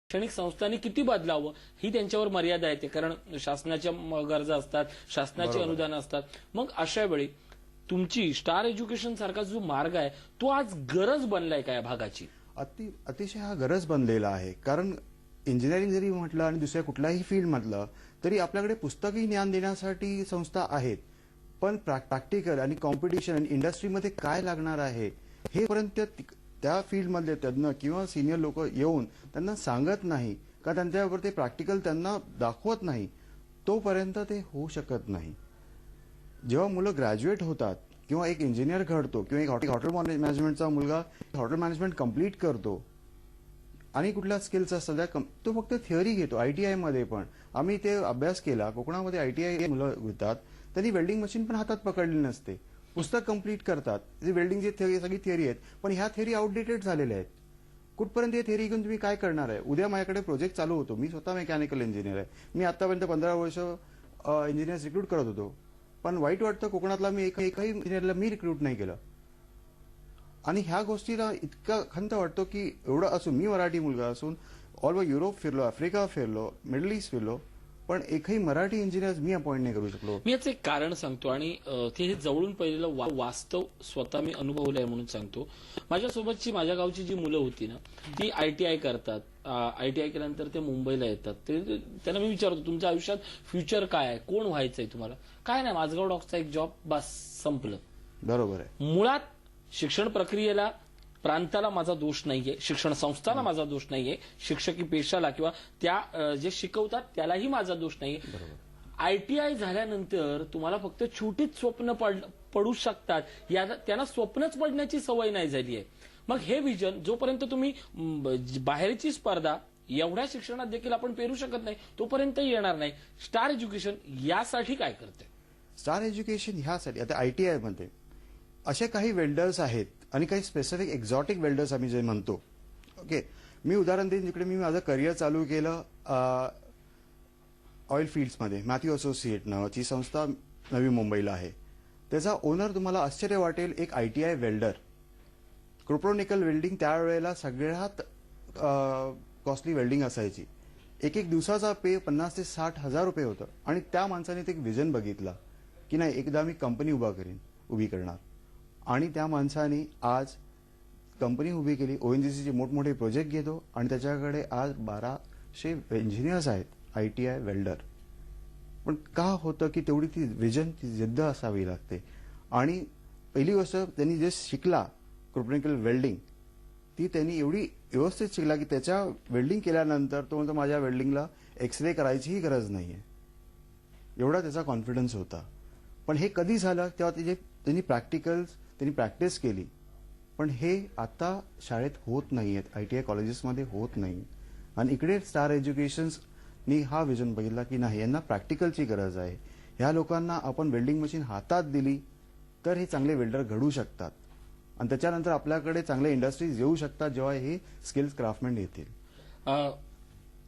शैक्षणिक संस्थांनी किती बदलावं ही त्यांच्यावर मर्यादा येते, कारण शासनाच्या गरजा असतात, शासनाची अनुदान असतात. मग अशा वेळी तुमची स्टार एज्युकेशन सारखा जो मार्ग आहे तो आज गरज बनलाय का या भागाची? अतिशय हा गरज बनलेला आहे. कारण इंजिनिअरिंग जरी म्हटलं आणि दुसऱ्या कुठल्याही फील्ड म्हटलं तरी आपल्याकडे पुस्तकी ज्ञान देण्यासाठी संस्था आहेत, पण प्रॅक्टिकल आणि कॉम्पिटिशन आणि इंडस्ट्रीमध्ये काय लागणार आहे हे पर्यंत त्या फील्डमधले तज्ञ किंवा सिनियर लोक येऊन त्यांना सांगत नाही का त्यांच्यावर ते प्रॅक्टिकल त्यांना दाखवत नाही, तोपर्यंत ते होऊ शकत नाही. जेव्हा मुलं ग्रॅज्युएट होतात किंवा एक इंजिनियर घडतो किंवा एक हॉटेल मॅनेजमेंटचा मुलगा हॉटेल मॅनेजमेंट कंप्लीट करतो आणि कुठल्या स्किल्स असतात तो फक्त थिअरी घेतो. आयटीआय मध्ये पण आम्ही ते अभ्यास केला, कोकणामध्ये आयटीआय मुलं घेतात, त्यांनी वेल्डिंग मशीन पण हातात पकडली नसते, पुस्तक कंप्लीट करतात. वेल्डिंगची सगळी थिअरी आहेत, पण ह्या थिअरी आउटडेटेड झालेल्या आहेत. कुठपर्यंत हे थिअरी घेऊन तुम्ही काय करणार आहे? उद्या माझ्याकडे प्रोजेक्ट चालू होतो, मी स्वतः मेकॅनिकल इंजिनियर आहे, मी आतापर्यंत 15 वर्ष इंजिनियर्स रिक्रूट करत होतो, पण वाईट वाटतं कोकणातला मी एकही इंजिनियरला मी रिक्रूट नाही केलं. आणि ह्या गोष्टीला इतका खंत वाटतो की एवढं असून मी मराठी मुलगा असून ऑल ओव्हर युरोप फिरलो, आफ्रिका फिरलो, मिडल ईस्ट फिरलो, पण एकही मराठी इंजिनियर मी अपॉइंट नाही करू शकलो. मी याचं एक कारण सांगतो आणि ते हे जवळून पहिलेलं वास्तव स्वतः मी अनुभवलंय म्हणून सांगतो. माझ्यासोबतची माझ्या गावची जी मुलं होती ना ती आयटीआय करतात. आयटीआय केल्यानंतर ते मुंबईला येतात. त्यांना मी विचारतो तुमच्या आयुष्यात फ्युचर काय आहे, कोण व्हायचंय तुम्हाला? काय नाही, माझगाव डॉक्सचा एक जॉब, बस संपलं. बरोबर आहे. मुळात शिक्षण प्रक्रियेला प्रांताला माझा दोष नाहीये, शिक्षण संस्थाला माझा दोष नाहीये, शिक्षकी पेशाला किंवा त्या जे शिकवतात त्यालाही माझा दोष नाहीये. आयटीआय झाल्यानंतर तुम्हाला फक्त छोटीच स्वप्न पडू शकतात, त्यांना स्वप्नच पडण्याची सवय नाही झाली आहे. मग हे विजन जोपर्यंत तुम्ही बाहेरची स्पर्धा एवढ्या शिक्षणात देखील आपण पेरू शकत नाही तोपर्यंत येणार नाही. स्टार एज्युकेशन यासाठी काय करते? स्टार एज्युकेशन ह्यासाठी आता आयटीआय मध्ये असे काही वेल्डर्स आहेत आणि काही स्पेसिफिक एक्झॉटिक वेल्डर्स आम्ही जे म्हणतो. ओके, मी उदाहरण देईन, जिकडे मी माझं करिअर चालू केलं ऑइल फील्ड्समध्ये. मॅथ्यू असोसिएट नावाची संस्था नवी मुंबईला आहे. त्याचा ओनर तुम्हाला आश्चर्य वाटेल, एक आयटीआय वेल्डर. क्रोप्रोनिकल वेल्डिंग त्यावेळेला सगळ्यात कॉस्टली वेल्डिंग असायची. एक दिवसाचा पे 50 ते 60 हजार रुपये होतं. आणि त्या माणसाने ते एक विजन बघितला की नाही, एकदा मी कंपनी उभी करणार. आणि त्या माणसाने आज कंपनी उभी केली, ओएनजीसीचे मोठमोठे प्रोजेक्ट घेतो आणि त्याच्याकडे आज 1200 इंजिनियर्स आहेत आयटीआय वेल्डर. पण का होतं की तेवढी ती विजन, ती जिद्द असावी लागते. आणि पहिली गोष्ट त्यांनी जे शिकला क्रोप्रोनिकल वेल्डिंग, ती त्यांनी एवढी व्यवस्थित शिकला की त्याच्या वेल्डिंग केल्यानंतर तो म्हणतो माझ्या वेल्डिंगला एक्सरे करायचीही गरज नाहीये, एवढा त्याचा कॉन्फिडन्स होता. पण हे कधी झालं? तेव्हा त्यांनी त्यांनी प्रॅक्टिस केली. पण हे आता शाळेत होत नाहीयेत, आयटीआय कॉलेजेसमध्ये होत नाही. आणि इकडे स्टार एज्युकेशन्सनी हा विजन बघितला की नाही, यांना प्रॅक्टिकलची गरज आहे. ह्या लोकांना आपण वेल्डिंग मशीन हातात दिली तर हे चांगले वेल्डर घडू शकतात आणि त्याच्यानंतर आपल्याकडे चांगले इंडस्ट्रीज येऊ शकतात जेव्हा हे स्किल्स क्राफ्टमेन येतील.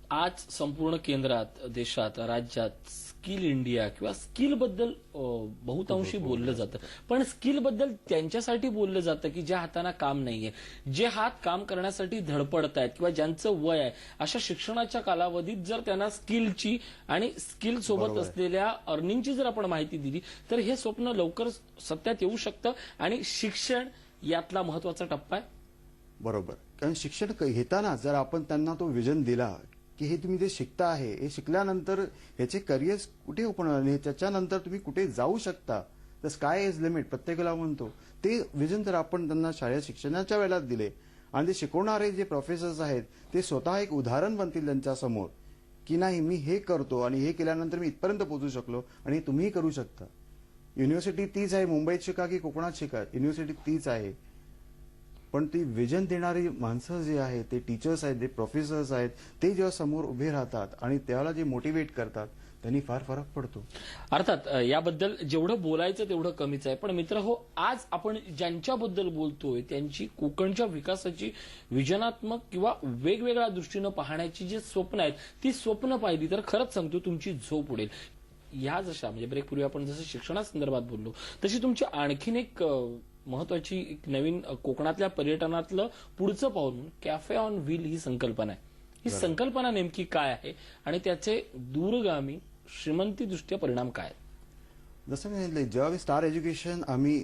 आज संपूर्ण केंद्रात, देशात, राज्यात स्किल इंडिया किंवा स्किल बद्दल बहुतांशी बोललं जातं. पण स्किल बद्दल त्यांच्यासाठी बोललं जातं की ज्या हातांना काम नाहीये, जे हात काम करण्यासाठी धडपडतायत किंवा ज्यांचं वय आहे, अशा शिक्षणाच्या कालावधीत जर त्यांना स्किलची आणि स्किल सोबत असलेल्या अर्निंगची जर आपण माहिती दिली तर हे स्वप्न लवकर सत्यात येऊ शकतं. आणि शिक्षण यातला महत्वाचा टप्पा आहे. बरोबर, कारण शिक्षण घेताना जर आपण त्यांना तो विजन दिला की हे तुम्ही जे शिकता आहे, हे शिकल्यानंतर ह्याचे करिअर्स कुठे ओपन होणार, त्याच्यानंतर तुम्ही कुठे जाऊ शकता, द स्काय इज लिमिट प्रत्येकाला म्हणतो, ते विजन जर आपण त्यांना शाळेत शिक्षणाच्या वेळेला दिले आणि ते शिकवणारे जे प्रोफेसर्स आहेत ते स्वतः एक उदाहरण बनतील त्यांच्यासमोर की नाही, मी हे करतो आणि हे केल्यानंतर मी इथपर्यंत पोहोचू शकलो आणि तुम्हीही करू शकता. युनिव्हर्सिटी तीच आहे, मुंबईत शिका की कोकणात शिका, युनिव्हर्सिटी तीच आहे. पण ती विजन देणारी माणसं जे आहेत, ते टीचर्स आहेत, जे प्रोफेसर्स आहेत, ते जेव्हा समोर उभे राहतात आणि त्याला जे मोटिवेट करतात त्यांनी फार फरक पडतो. अर्थात याबद्दल जेवढं बोलायचं तेवढं कमीच आहे. पण मित्र हो, आज आपण ज्यांच्याबद्दल बोलतोय त्यांची कोकणच्या विकासाची विजनात्मक किंवा वेगवेगळ्या दृष्टीनं पाहण्याची जी स्वप्न आहेत ती स्वप्न पाहिली तर खरंच सांगतो तुमची झोप उडेल. ह्या जशा म्हणजे ब्रेकपूर्वी आपण जसं शिक्षणासंदर्भात बोललो तशी तुमची आणखीन एक महत्वाची नवीन कोकणातल्या पर्यटनातलं पुढचं पाऊल कॅफे ऑन व्हील ही संकल्पना आहे. ही संकल्पना नेमकी काय आहे आणि त्याचे दूरगामी श्रीमंतीदृष्ट्या परिणाम काय आहेत? जसं मी सांगितलं, जेव्हा स्टार एज्युकेशन आम्ही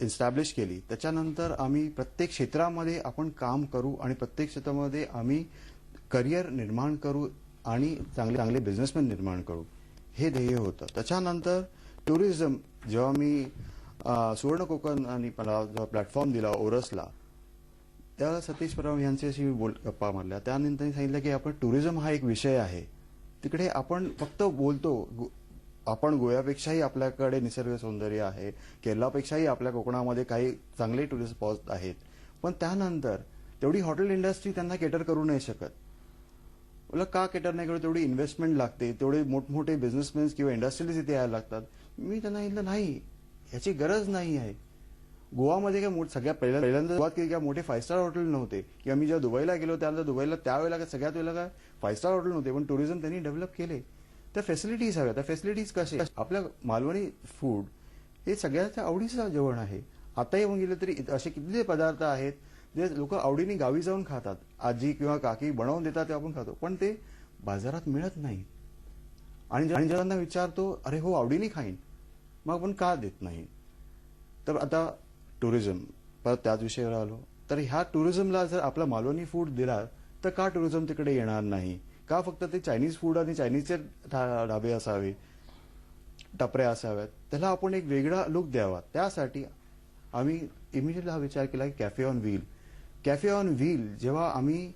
इस्टॅब्लिश केली त्याच्यानंतर आम्ही प्रत्येक क्षेत्रामध्ये आपण काम करू आणि प्रत्येक क्षेत्रामध्ये आम्ही करिअर निर्माण करू आणि चांगले चांगले बिझनेसमॅन निर्माण करू, हे ध्येय होतं. त्याच्यानंतर टुरिझम जेव्हा मी सुवर्ण कोकण आणि मला जेव्हा प्लॅटफॉर्म दिला ओरसला, त्यावेळेला सतीश परब यांच्याशी मी गप्पा मारल्या. त्यानंतर सांगितलं की आपण टुरिझम हा एक विषय आहे, तिकडे आपण फक्त बोलतो, आपण गोव्यापेक्षाही आपल्याकडे निसर्ग सौंदर्य आहे, केरळापेक्षाही आपल्या कोकणामध्ये काही चांगले टुरिस्ट स्पॉट आहेत, पण त्यानंतर तेवढी हॉटेल इंडस्ट्री त्यांना केटर करू नाही शकत. मला का केटर नाही करू? तेवढी इन्व्हेस्टमेंट लागते, तेवढे मोठमोठे बिझनेसमॅन किंवा इंडस्ट्रियलिस्ट इथे यायला लागतात. मी त्यांना सांगितलं नाही, याची गरज नाही आहे. गोवामध्ये काय सगळ्यात पहिल्यांदा सुरुवात केली किंवा मोठे 5 स्टार हॉटेल नव्हते, किंवा मी जेव्हा दुबईला गेलो त्यानंतर दुबईला त्यावेळेला सगळ्यात वेळेला काय 5 स्टार हॉटेल नव्हते, पण टुरिझम त्यांनी डेव्हलप केले. त्या फॅसिलिटीज हव्या. त्या फॅसिलिटीज कसे? आपल्या मालवणी फूड हे सगळ्याच्या आवडीचं जेवण आहे. आता येऊन गेलं तरी असे किती पदार्थ आहेत जे लोक आवडीने गावी जाऊन खातात, आजी किंवा काकी बनवून देतात ते आपण खातो, पण ते बाजारात मिळत नाही. आणि ज्यांना विचारतो, अरे हो आवडीने खाईन, मग आपण का देत नाही? तर आता टुरिझम, परत त्याच विषयावर आलो तर ह्या टुरिझमला जर आपला मालवणी फूड दिला तर का टुरिझम तिकडे येणार नाही? का फक्त ते चायनीज फूड आणि चायनीजचे ढाबे असावे, टपऱ्या असाव्यात? त्याला आपण एक वेगळा लुक द्यावा. त्यासाठी आम्ही इमिजिएटली हा विचार केला की cafe on wheel. Cafe on wheel जेव्हा आम्ही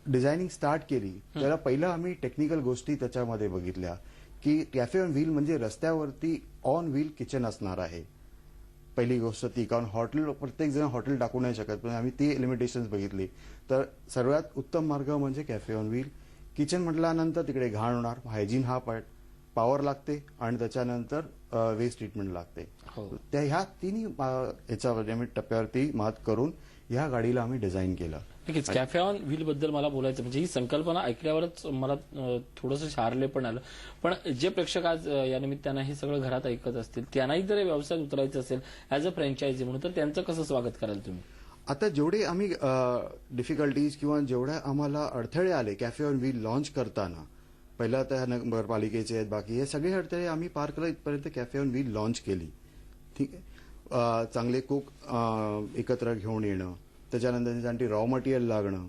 डिझायनिंग स्टार्ट केली त्याला पहिलं आम्ही टेक्निकल गोष्टी त्याच्यामध्ये बघितल्या की कॅफे ऑन व्हील म्हणजे रस्त्यावरती ऑन व्हील किचन असणार आहे. पहिली गोष्ट ती, कारण हॉटेल प्रत्येक जण हॉटेल टाकू नाही शकत, पण आम्ही ती लिमिटेशन्स बघितली. तर सर्वात उत्तम मार्ग म्हणजे कॅफे ऑन व्हील. किचन म्हटल्यानंतर तिकडे घाण होणार, हायजीन हा पॉवर लागते आणि त्याच्यानंतर वेस्ट ट्रीटमेंट लागते. त्या ह्या तिन्ही ह्याच्यामध्ये आम्ही टप्प्यावरती मात करून ह्या गाडीला आम्ही डिझाईन केलं. नक्कीच कॅफे ऑन व्हील बद्दल मला बोलायचं म्हणजे ही संकल्पना ऐकल्यावरच मला थोडंसं शारले पण आलं. पण जे प्रेक्षक आज या निमित्तानं हे सगळं घरात ऐकत असतील, त्यांनाही जर व्यवसायात उतरायचं असेल ऍज अ फ्रँचायझी म्हणून, तर त्यांचं कसं स्वागत कराल तुम्ही? आता जेवढे आम्ही डिफिकल्टीज किंवा जेवढ्या आम्हाला अडथळे आले कॅफे ऑन व्हील लॉन्च करताना, पहिला त्या नगरपालिकेचे आहेत, बाकी हे सगळे अडथळे आम्ही पार करत इथपर्यंत कॅफे ऑन व्हील लॉन्च केली. ठीक आहे. चांगले कुक एकत्र घेऊन येणं, त्याच्यानंतर त्यांची रॉ मटेरियल लागणं,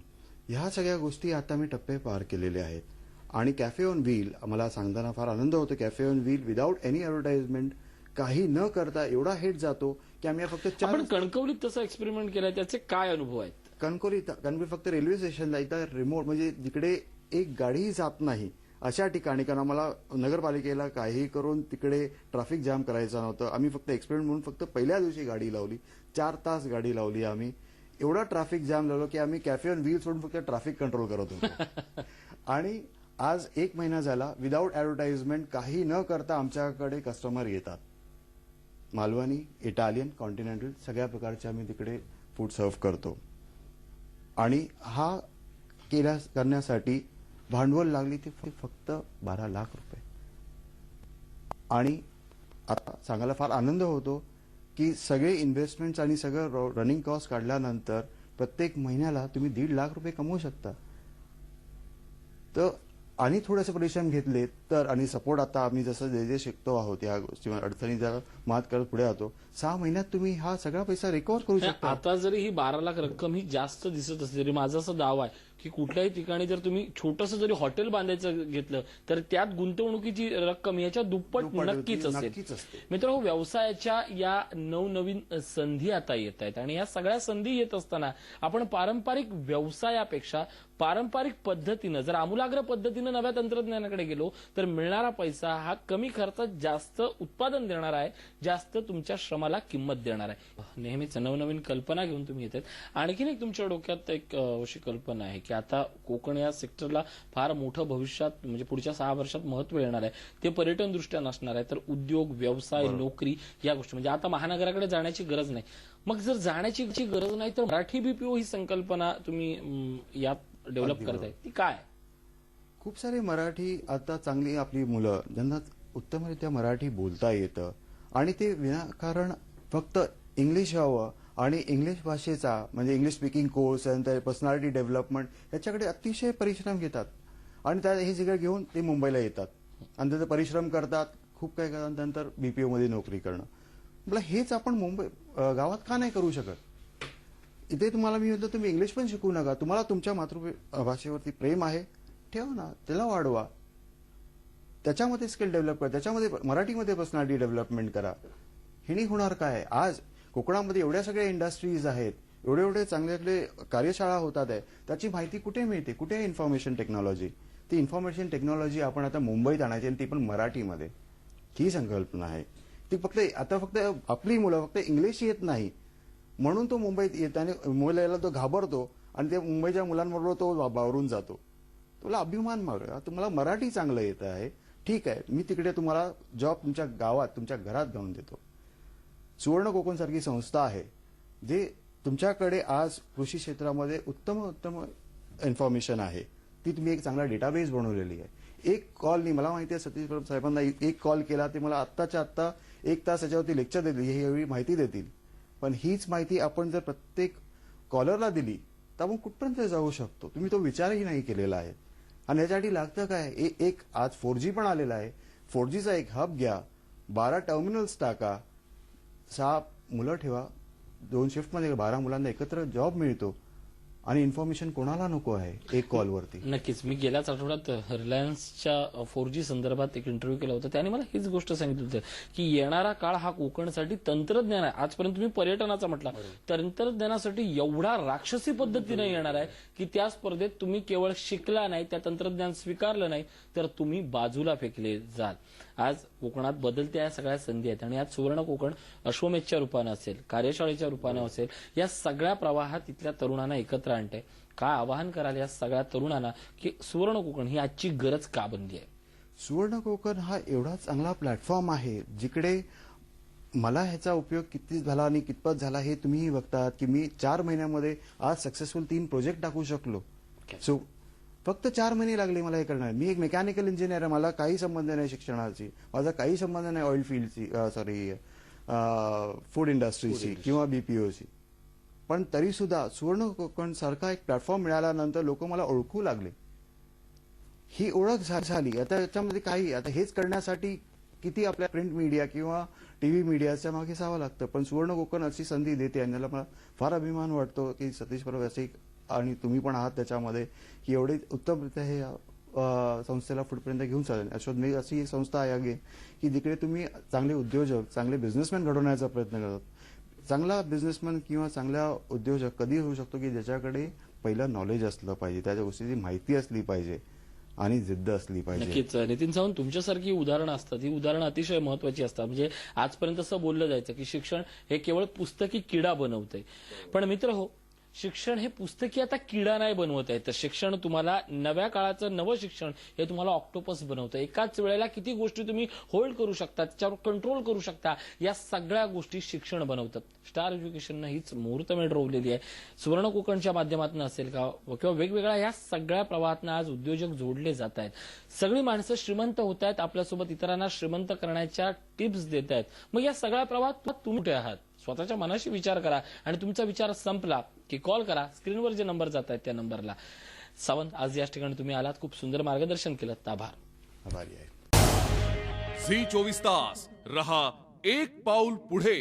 ह्या सगळ्या गोष्टी आता मी टप्पे पार केलेले आहेत. आणि कॅफे ऑन व्हील मला सांगताना फार आनंद होतो. Cafe on wheel without any advertisement, काही न करता एवढा हिट जातो की आम्ही फक्त आपण कणकवलीत तसं एक्सपेरिमेंट केलाय, त्याचे काय अनुभव आहेत? कणकवली फक्त रेल्वे स्टेशनला इथं रिमोट, म्हणजे जिकडे एक गाडीही जात नाही अशा ठिकाणी, कारण आम्हाला नगरपालिकेला काही करून तिकडे ट्रॅफिक जाम करायचं नव्हतं. आम्ही फक्त एक्सपेरिमेंट म्हणून फक्त पहिल्या दिवशी गाडी लावली, 4 तास गाडी लावली आम्ही. एवढा ट्रॅफिक जाम झालो की आम्ही कॅफे ऑन व्हील सोडून फक्त ट्रॅफिक कंट्रोल करत होतो. आणि आज 1 महिना झाला विदाऊट ऍडव्हर्टाइजमेंट, काही न करता आमच्याकडे कस्टमर येतात. मालवणी, इटालियन, कॉन्टिनेंटल सगळ्या प्रकारचे आम्ही तिकडे फूड सर्व्ह करतो. आणि हा करण्यासाठी भांडवल लागली ते फक्त 12 लाख रुपये. आणि आता सांगायला फार आनंद होतो की सगळे इन्व्हेस्टमेंट्स आणि सगळं रनिंग कॉस्ट काढल्यानंतर प्रत्येक महिन्याला तुम्ही 1.5 लाख रुपये कमवू शकता. तर आणि थोडेसे परिश्रम घेतले तर, आणि सपोर्ट आता आम्ही जसं जे जे शिकतो आहोत या गोष्टी अडचणी जर मात करत पुढे जातो, 6 महिन्यात तुम्ही हा सगळा पैसा रिकव्हर करू शकता. आता जरी ही 12 लाख रक्कम ही जास्त दिसत असली तरी माझा असा दावा आहे की कुठल्याही ठिकाणी जर तुम्ही छोटंसं जरी हॉटेल बांधायचं घेतलं तर त्यात गुंतवणुकीची रक्कम याच्या दुप्पट नक्कीच असेल. मित्रांनो, व्यवसायाच्या या नवनवीन संधी आता येत आहेत आणि या सगळ्या संधी येत असताना आपण पारंपरिक व्यवसायापेक्षा पारंपरिक पद्धतीनं जर आमूलाग्र पद्धतीनं नव्या तंत्रज्ञानाकडे गेलो तर मिळणारा पैसा हा कमी खर्चात जास्त उत्पादन देणार आहे, जास्त तुमच्या श्रमाला किंमत देणार आहे. नेहमीच नवनवीन कल्पना घेऊन तुम्ही येतात. आणखीन एक तुमच्या डोक्यात एक अशी कल्पना आहे की आता कोकण या सेक्टरला फार मोठं भविष्यात म्हणजे पुढच्या 6 वर्षात महत्व येणार आहे. ते पर्यटन दृष्ट्या नसणार आहे तर उद्योग, व्यवसाय, नोकरी या गोष्टी, म्हणजे आता महानगराकडे जाण्याची गरज नाही. मग जर जाण्याची गरज नाही तर मराठी बीपीओ ही संकल्पना तुम्ही यात डेव्हलप करताय, ती काय? खूप सारे मराठी आता चांगली आपली मुलं ज्यांना उत्तमरित्या मराठी बोलता येतं आणि ते विनाकारण फक्त इंग्लिश यावं आणि इंग्लिश भाषेचा म्हणजे इंग्लिश स्पीकिंग कोर्स त्यानंतर पर्सनॅलिटी डेव्हलपमेंट याच्याकडे अतिशय परिश्रम घेतात आणि त्या हे सगळं घेऊन ते मुंबईला येतात आणि त्याचे परिश्रम करतात, खूप काही करतात, नंतर BPO मध्ये नोकरी करणं. मला हेच आपण मुंबई गावात का नाही करू शकत? इथे तुम्हाला मी म्हणतो तुम्ही इंग्लिश पण शिकू नका, तुम्हाला तुमच्या मातृभाषेवरती प्रेम आहे, ठेवा ना, त्याला वाढवा, त्याच्यामध्ये स्किल डेव्हलप करा, त्याच्यामध्ये मराठीमध्ये पर्सनॅलिटी डेव्हलपमेंट करा. हिने होणार काय? आज कोकणामध्ये एवढ्या सगळ्या इंडस्ट्रीज आहेत, एवढे एवढे चांगले कार्यशाळा होतात आहे, त्याची माहिती कुठे मिळते? कुठे आहे इन्फॉर्मेशन टेक्नॉलॉजी? ती इन्फॉर्मेशन टेक्नॉलॉजी आपण आता मुंबईत आणायची आणि ती पण मराठीमध्ये. ही संकल्पना आहे. ती फक्त आपली मुलं फक्त इंग्लिश येत नाही म्हणून तो मुंबईत येत आणि मुंबईला यायला तो घाबरतो आणि ते मुंबईच्या मुलांबरोबर तो बावरून जातो. तुला अभिमान मागा, तुम्हाला मराठी चांगलं येत आहे, ठीक आहे, मी तिकडे तुम्हाला जॉब तुमच्या गावात तुमच्या घरात घेऊन देतो. सुवर्ण कोकण सारखी संस्था आहे जे तुमच्याकडे आज कृषी क्षेत्रामध्ये उत्तम इन्फॉर्मेशन आहे, ती तुम्ही एक चांगला डेटाबेस बनवलेली आहे. एक कॉलनी मला माहिती आहे सतीश प्रभू साहेबांना एक कॉल केला ते मला आत्ताच्या आत्ता 1 तास याच्यावरती लेक्चर देतील, ही एवढी माहिती देतील. पण हीच माहिती आपण जर प्रत्येक कॉलरला दिली तर आपण कुठपर्यंत जाऊ शकतो? तुम्ही तो विचारही नाही केलेला आहे. आणि याच्यासाठी लागतं काय? एक आज 4G पण आलेला आहे, 4Gचा एक हब घ्या, 12 टर्मिनल्स टाका, 6 मुलं ठेवा, 2 शिफ्टमध्ये 12 मुलांना एकत्र जॉब मिळतो आणि इन्फॉर्मेशन कोणाला नको आहे एक कॉलवरती. नक्कीच. मी गेल्याच आठवड्यात रिलायन्सच्या 4G संदर्भात एक इंटरव्ह्यू केला होता. त्याने मला हीच गोष्ट सांगितली होती की येणारा काळ हा कोकणसाठी तंत्रज्ञान आहे. आजपर्यंत तुम्ही पर्यटनाचा म्हटला, तंत्रज्ञानासाठी एवढा राक्षसी पद्धतीने येणार आहे की त्या स्पर्धेत तुम्ही केवळ शिकला नाही, त्या तंत्रज्ञान स्वीकारलं नाही तर तुम्ही बाजूला फेकले जाल. आज कोकणात बदलत्या या सगळ्या संधी आहेत आणि आज सुवर्ण कोकण अश्वमेधच्या रूपानं असेल, कार्यशाळेच्या रूपानं असेल, या सगळ्या प्रवाहात तिथल्या तरुणांना एकत्र आणते. काय आवाहन कराल या सगळ्या तरुणांना की सुवर्ण कोकण ही आजची गरज का बनली आहे? सुवर्ण कोकण हा एवढा चांगला प्लॅटफॉर्म आहे जिकडे मला ह्याचा उपयोग किती झाला आणि कितपत झाला हे तुम्हीही बघतात की मी 4 महिन्यामध्ये आज सक्सेसफुल 3 प्रोजेक्ट टाकू शकलो. सो फक्त 4 महिने लागले मला हे करणार. मी एक मेकॅनिकल इंजिनियर आहे, मला काही संबंध नाही शिक्षणाची, माझा काही संबंध नाही ऑइल फील्डची, फूड इंडस्ट्रीची किंवा BPOची. पण तरी सुद्धा सुवर्ण कोकण सारखा एक प्लॅटफॉर्म मिळाल्यानंतर लोक मला ओळखू लागले. ही ओळख झाली. आता याच्यामध्ये काही आता हेच करण्यासाठी किती आपल्या प्रिंट मीडिया किंवा TV मीडियाच्या मागे जावं लागतं, पण सुवर्ण कोकण अशी संधी देते आणि त्याला मला फार अभिमान वाटतो की सतीश परब असे आणि तुम्ही पण आहात त्याच्यामध्ये की एवढे उत्तमरित्या हे संस्थेला पुढपर्यंत घेऊन चालेल. अशोध मी अशी एक संस्था आहे की जिकडे तुम्ही चांगले उद्योजक, चांगले बिझनेसमॅन घडवण्याचा प्रयत्न करतात. चांगला बिझनेसमॅन किंवा चांगला उद्योजक कधी होऊ शकतो की ज्याच्याकडे पहिलं नॉलेज असलं पाहिजे, त्याच्या गोष्टीची माहिती असली पाहिजे आणि जिद्द असली पाहिजे. नक्कीच. नितीन सावंत, तुमच्यासारखी उदाहरणं असतात, ही उदाहरणं अतिशय महत्वाची असतात. म्हणजे आजपर्यंत असं बोललं जायचं की शिक्षण हे केवळ पुस्तकी किडा बनवतंय, पण मित्र हो, शिक्षण हे पुस्तकी आता किडा नाही बनवत आहे, तर शिक्षण तुम्हाला नव्या काळाचं नवं शिक्षण हे तुम्हाला ऑक्टोपस बनवतं. एकाच वेळेला किती गोष्टी तुम्ही होल्ड करू शकता, त्याच्यावर कंट्रोल करू शकता, या सगळ्या गोष्टी शिक्षण बनवतात. स्टार एज्युकेशननं हीच मुहूर्तमेढ रोवलेली आहे. सुवर्ण कोकणच्या माध्यमातून असेल का किंवा वेगवेगळ्या या सगळ्या प्रवाहातनं आज उद्योजक जोडले जात आहेत. सगळी माणसं श्रीमंत होत आहेत, आपल्यासोबत इतरांना श्रीमंत करण्याच्या टिप्स देत आहेत. मग या सगळ्या प्रवाहात तुम्ही कुठे आहात? स्वतःच्या मनाशी विचार करा आणि तुमचा विचार संपला की कॉल करा. स्क्रीनवर जे नंबर जात आहेत त्या नंबरला. सावंत, आज याच ठिकाणी तुम्ही आलात, खूप सुंदर मार्गदर्शन केलं. आभार. आभारी आहे. झी 24 तास रहा एक पाऊल पुढे.